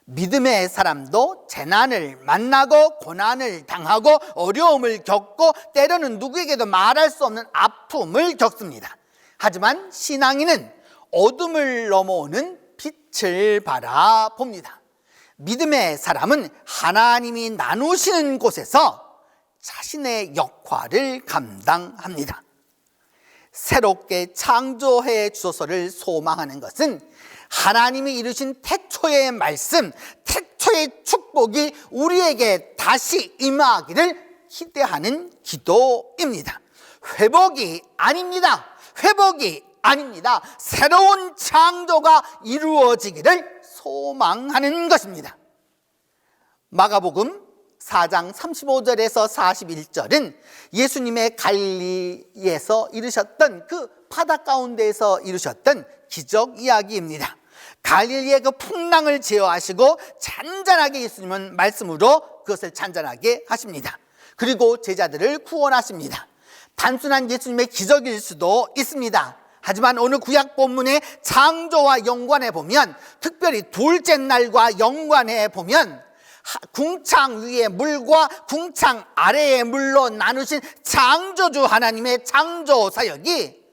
믿음의 사람도 재난을 만나고 고난을 당하고 어려움을 겪고 때로는 누구에게도 말할 수 없는 아픔을 겪습니다. 하지만 신앙인은 어둠을 넘어오는 빛을 바라봅니다. 믿음의 사람은 하나님이 나누시는 곳에서 자신의 역할을 감당합니다. 새롭게 창조해 주소서를 소망하는 것은 하나님이 이루신 태초의 말씀, 태초의 축복이 우리에게 다시 임하기를 기대하는 기도입니다. 회복이 아닙니다. 회복이 아닙니다. 새로운 창조가 이루어지기를 소망하는 것입니다. 마가복음 4장 35절에서 41절은 예수님의 갈릴리에서 이루셨던 그 바다 가운데에서 이루셨던 기적 이야기입니다. 갈릴리의 그 풍랑을 제어하시고 잔잔하게 예수님은 말씀으로 그것을 잔잔하게 하십니다. 그리고 제자들을 구원하십니다. 단순한 예수님의 기적일 수도 있습니다. 하지만 오늘 구약 본문의 창조와 연관해 보면, 특별히 둘째 날과 연관해 보면 궁창 위의 물과 궁창 아래의 물로 나누신 창조주 하나님의 창조 사역이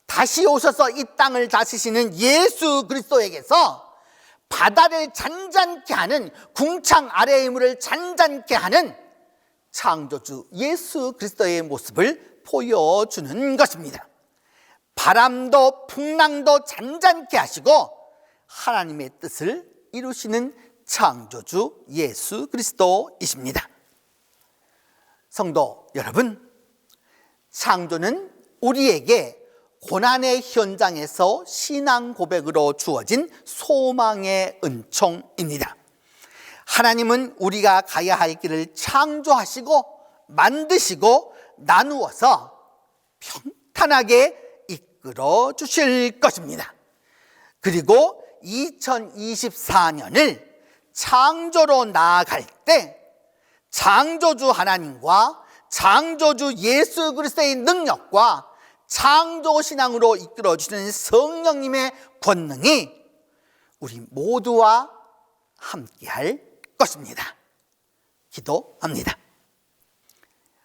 다시 오셔서 이 땅을 다스리시는 예수 그리스도에게서 바다를 잔잔케 하는, 궁창 아래의 물을 잔잔케 하는 창조주 예수 그리스도의 모습을 보여주는 것입니다. 바람도 풍랑도 잔잔케 하시고 하나님의 뜻을 이루시는 창조주 예수 그리스도이십니다. 성도 여러분, 창조는 우리에게 고난의 현장에서 신앙 고백으로 주어진 소망의 은총입니다. 하나님은 우리가 가야 할 길을 창조하시고 만드시고 나누어서 평탄하게 이끌어 주실 것입니다. 그리고 2024년을 창조로 나아갈 때 창조주 하나님과 창조주 예수 그리스도의 능력과 창조신앙으로 이끌어주시는 성령님의 권능이 우리 모두와 함께할 것입니다. 기도합니다.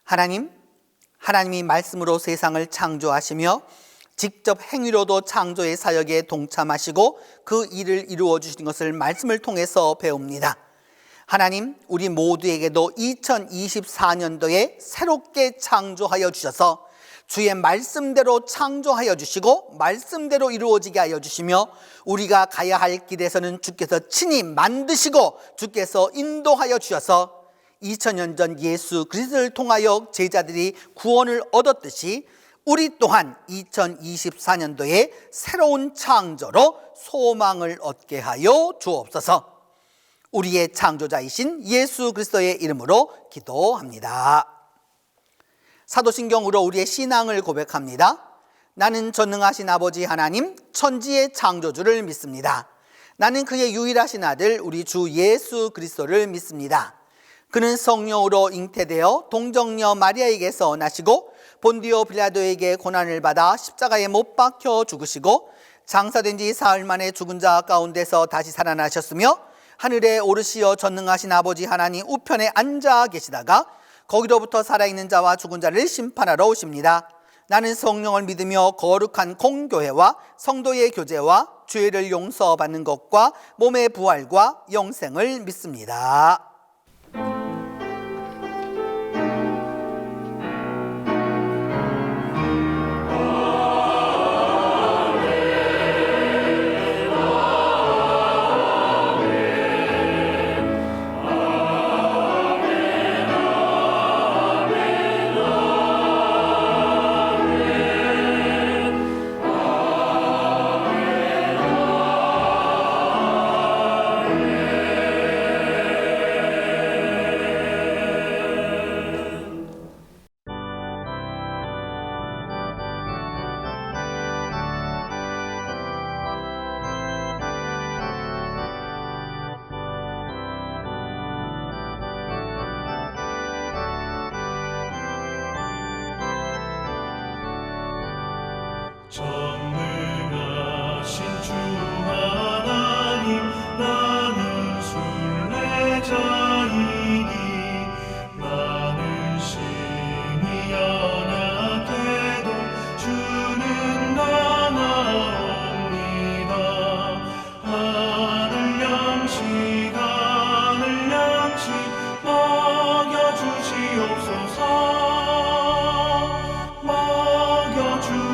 하나님이 말씀으로 세상을 창조하시며 직접 행위로도 창조의 사역에 동참하시고 그 일을 이루어 주신 것을 말씀을 통해서 배웁니다. 하나님, 우리 모두에게도 2024년도에 새롭게 창조하여 주셔서 주의 말씀대로 창조하여 주시고 말씀대로 이루어지게 하여 주시며, 우리가 가야 할 길에서는 주께서 친히 만드시고 주께서 인도하여 주셔서 2000년 전 예수 그리스도를 통하여 제자들이 구원을 얻었듯이 우리 또한 2024년도에 새로운 창조로 소망을 얻게 하여 주옵소서. 우리의 창조자이신 예수 그리스도의 이름으로 기도합니다. 사도신경으로 우리의 신앙을 고백합니다. 나는 전능하신 아버지 하나님, 천지의 창조주를 믿습니다. 나는 그의 유일하신 아들 우리 주 예수 그리스도를 믿습니다. 그는 성령으로 잉태되어 동정녀 마리아에게서 나시고 본디오 빌라도에게 고난을 받아 십자가에 못 박혀 죽으시고 장사된 지 사흘 만에 죽은 자 가운데서 다시 살아나셨으며 하늘에 오르시어 전능하신 아버지 하나님 우편에 앉아 계시다가 거기로부터 살아있는 자와 죽은 자를 심판하러 오십니다. 나는 성령을 믿으며 거룩한 공교회와 성도의 교제와 죄를 용서받는 것과 몸의 부활과 영생을 믿습니다. 전능하신 주 하나님 나는 순례자이니 나는 심히 연약해도 주는 나나옵니다. 하늘 양식 먹여주시옵소서. 먹여주시옵소서.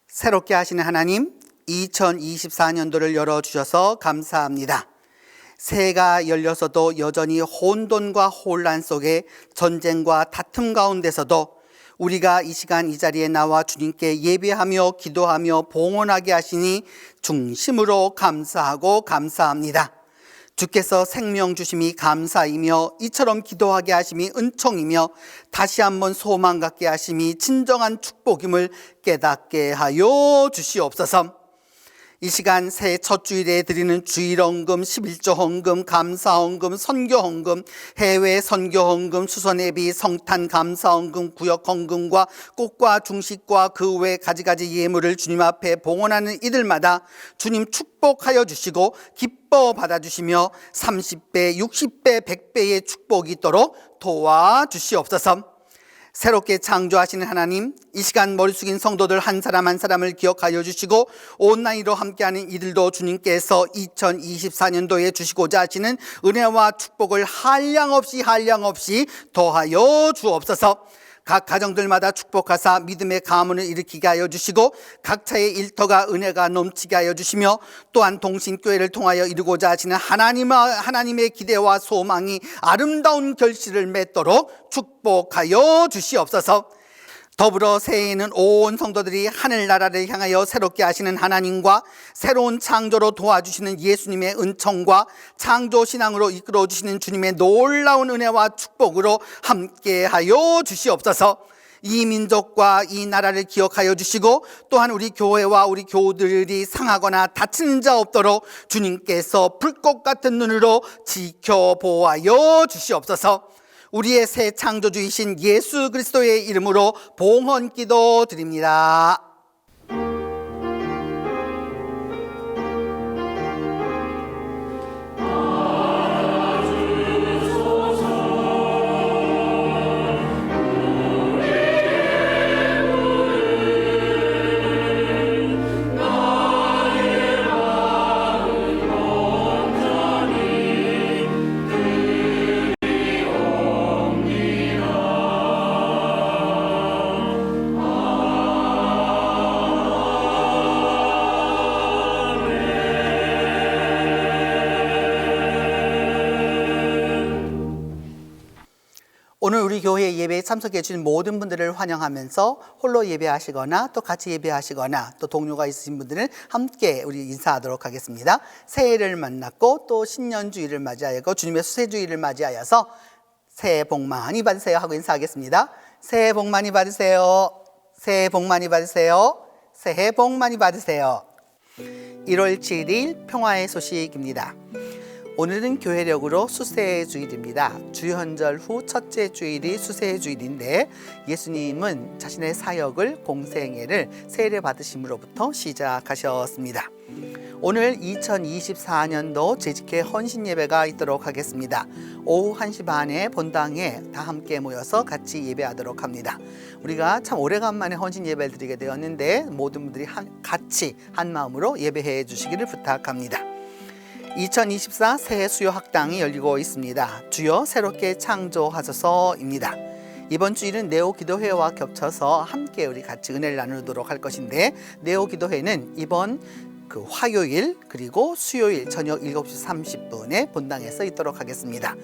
새롭게 하시는 하나님, 2024년도를 열어주셔서 감사합니다. 새해가 열려서도 여전히 혼돈과 혼란 속에 전쟁과 다툼 가운데서도 우리가 이 시간 이 자리에 나와 주님께 예배하며 기도하며 봉헌하게 하시니 중심으로 감사하고 감사합니다. 주께서 생명 주심이 감사이며 이처럼 기도하게 하심이 은총이며 다시 한번 소망 갖게 하심이 진정한 축복임을 깨닫게 하여 주시옵소서. 이 시간 새해 첫 주일에 드리는 주일헌금, 11조 헌금, 감사헌금, 선교헌금, 해외 선교헌금, 수선예비, 성탄 감사헌금, 구역헌금과 꽃과 중식과 그 외 가지가지 예물을 주님 앞에 봉헌하는 이들마다 주님 축복하여 주시고 기뻐 받아주시며 30배, 60배, 100배의 축복이 있도록 도와주시옵소서. 새롭게 창조하시는 하나님, 이 시간 머리 숙인 성도들 한 사람 한 사람을 기억하여 주시고 온라인으로 함께하는 이들도 주님께서 2024년도에 주시고자 하시는 은혜와 축복을 한량없이 더하여 주옵소서. 각 가정들마다 축복하사 믿음의 가문을 일으키게 하여 주시고 각자의 일터가 은혜가 넘치게 하여 주시며 또한 동신교회를 통하여 이루고자 하시는 하나님의 기대와 소망이 아름다운 결실을 맺도록 축복하여 주시옵소서. 더불어 새해에는 온 성도들이 하늘나라를 향하여 새롭게 하시는 하나님과 새로운 창조로 도와주시는 예수님의 은총과 창조신앙으로 이끌어주시는 주님의 놀라운 은혜와 축복으로 함께하여 주시옵소서. 이 민족과 이 나라를 기억하여 주시고 또한 우리 교회와 우리 교우들이 상하거나 다치는 자 없도록 주님께서 불꽃 같은 눈으로 지켜보아여 주시옵소서. 우리의 새 창조주이신 예수 그리스도의 이름으로 봉헌 기도 드립니다. 오늘 우리 교회 예배에 참석해 주신 모든 분들을 환영하면서 홀로 예배하시거나 또 같이 예배하시거나 또 동료가 있으신 분들은 함께 우리 인사하도록 하겠습니다. 새해를 만났고 또 신년주일을 맞이하여 주님의 수세주일을 맞이하여서 새해 복 많이 받으세요 하고 인사하겠습니다. 새해 복 많이 받으세요. 새해 복 많이 받으세요. 새해 복 많이 받으세요. 1월 7일 평화의 소식입니다. 오늘은 교회력으로 수세주일입니다. 주현절 후 첫째 주일이 수세주일인데 예수님은 자신의 사역을 공생애를 세례 받으심으로부터 시작하셨습니다. 오늘 2024년도 재직회 헌신 예배가 있도록 하겠습니다. 오후 1시 반에 본당에 다 함께 모여서 같이 예배하도록 합니다. 우리가 참 오래간만에 헌신 예배를 드리게 되었는데 모든 분들이 같이 한 마음으로 예배해 주시기를 부탁합니다. 2024 새해 수요 학당이 열리고 있습니다. 주여 새롭게 창조하소서입니다. 이번 주일은 네오 기도회와 겹쳐서 함께 우리 같이 은혜를 나누도록 할 것인데 네오 기도회는 이번 화요일 그리고 수요일 저녁 7시 30분에 본당에서 있도록 하겠습니다.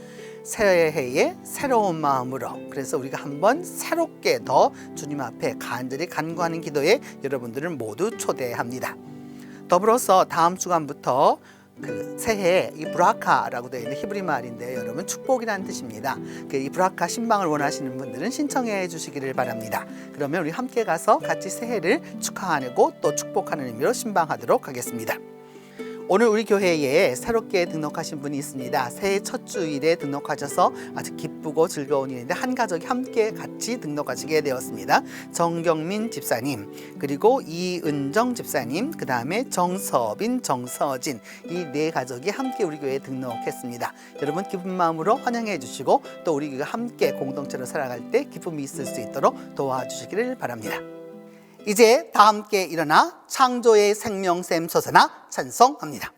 새해에 새로운 마음으로 그래서 우리가 한번 새롭게 더 주님 앞에 간절히 간구하는 기도에 여러분들을 모두 초대합니다. 더불어서 다음 주간부터 새해 이 브라카라고 되어 있는 히브리 말인데 여러분 축복이라는 뜻입니다. 이 브라카 신방을 원하시는 분들은 신청해 주시기를 바랍니다. 그러면 우리 함께 가서 같이 새해를 축하하고 또 축복하는 의미로 신방하도록 하겠습니다. 오늘 우리 교회에 새롭게 등록하신 분이 있습니다. 새해 첫 주일에 등록하셔서 아주 기쁘고 즐거운 일인데 한 가족이 함께 같이 등록하시게 되었습니다. 정경민 집사님 그리고 이은정 집사님 그 다음에 정서빈 정서진 이 네 가족이 함께 우리 교회에 등록했습니다. 여러분 기쁜 마음으로 환영해 주시고 또 우리 교회가 함께 공동체로 살아갈 때 기쁨이 있을 수 있도록 도와주시기를 바랍니다. 이제 다 함께 일어나 창조의 생명샘 솟아나 찬송합니다.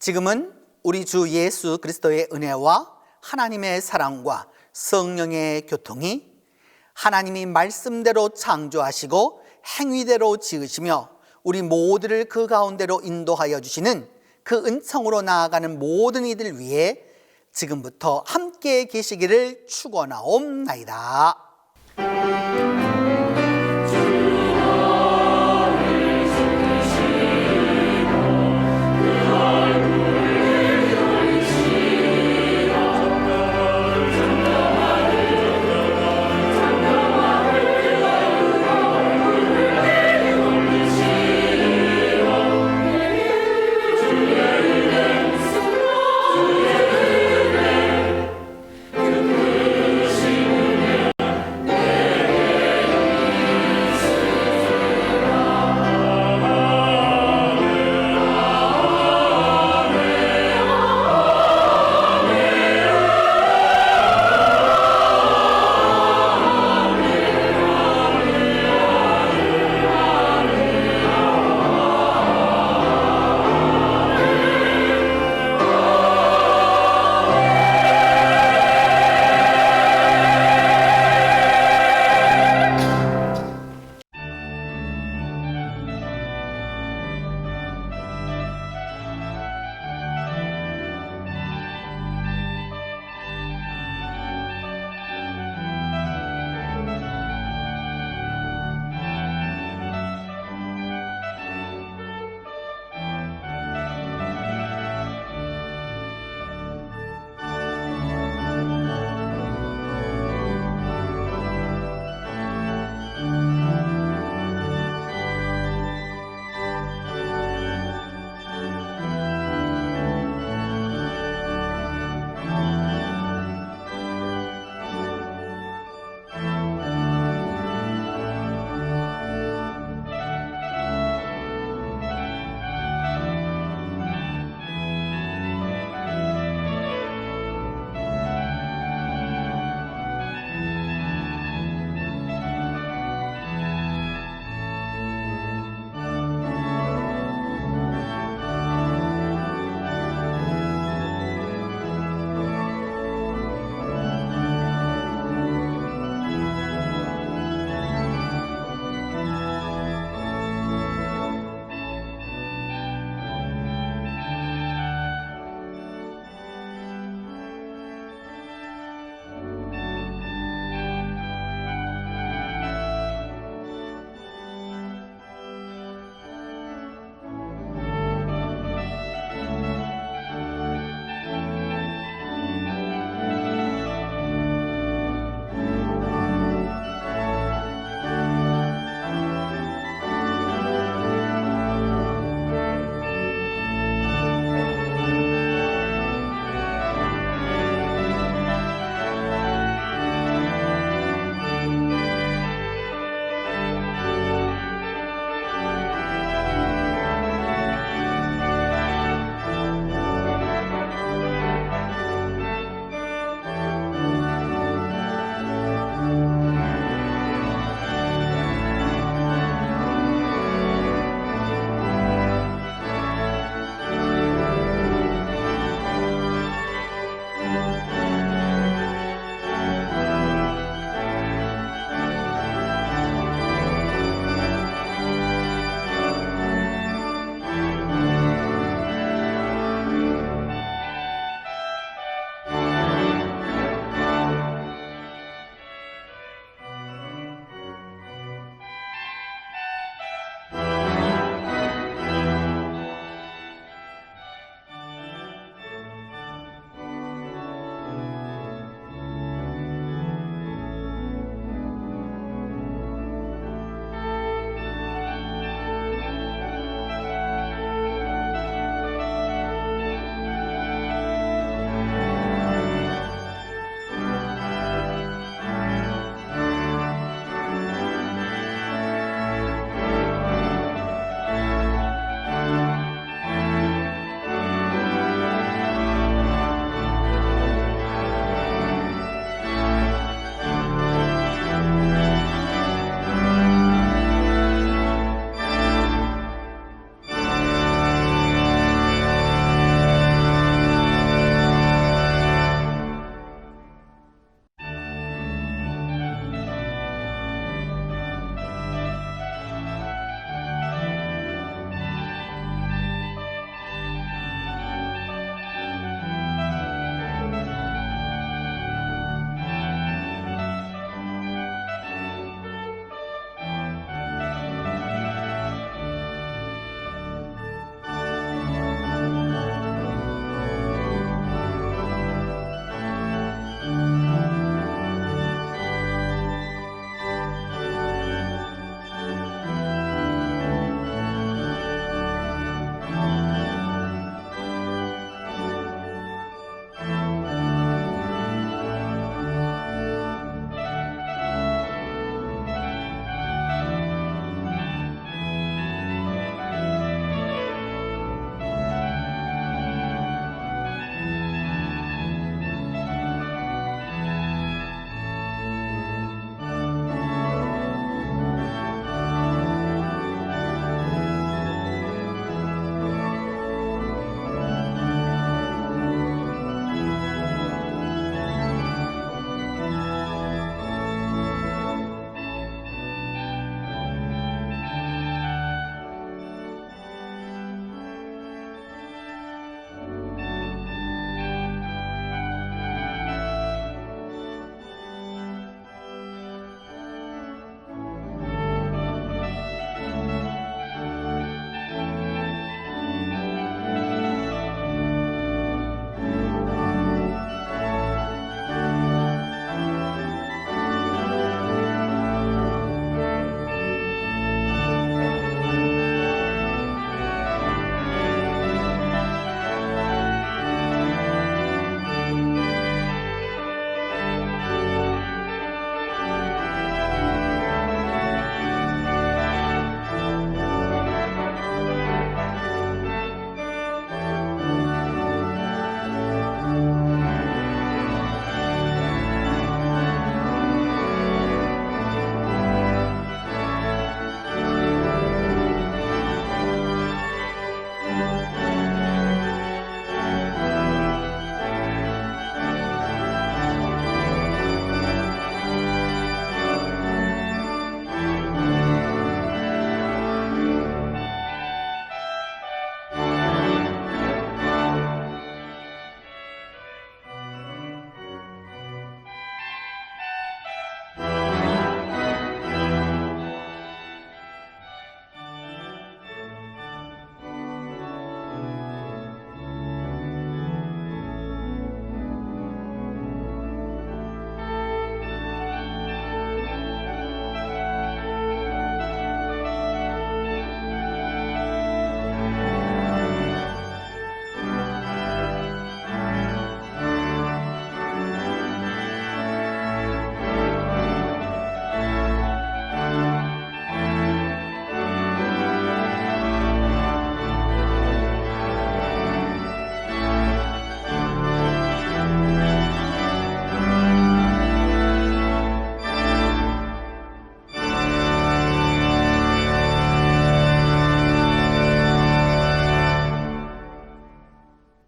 지금은 우리 주 예수 그리스도의 은혜와 하나님의 사랑과 성령의 교통이 하나님이 말씀대로 창조하시고 행위대로 지으시며 우리 모두를 그 가운데로 인도하여 주시는 그 은총으로 나아가는 모든 이들 위해 지금부터 함께 계시기를 축원하옵나이다.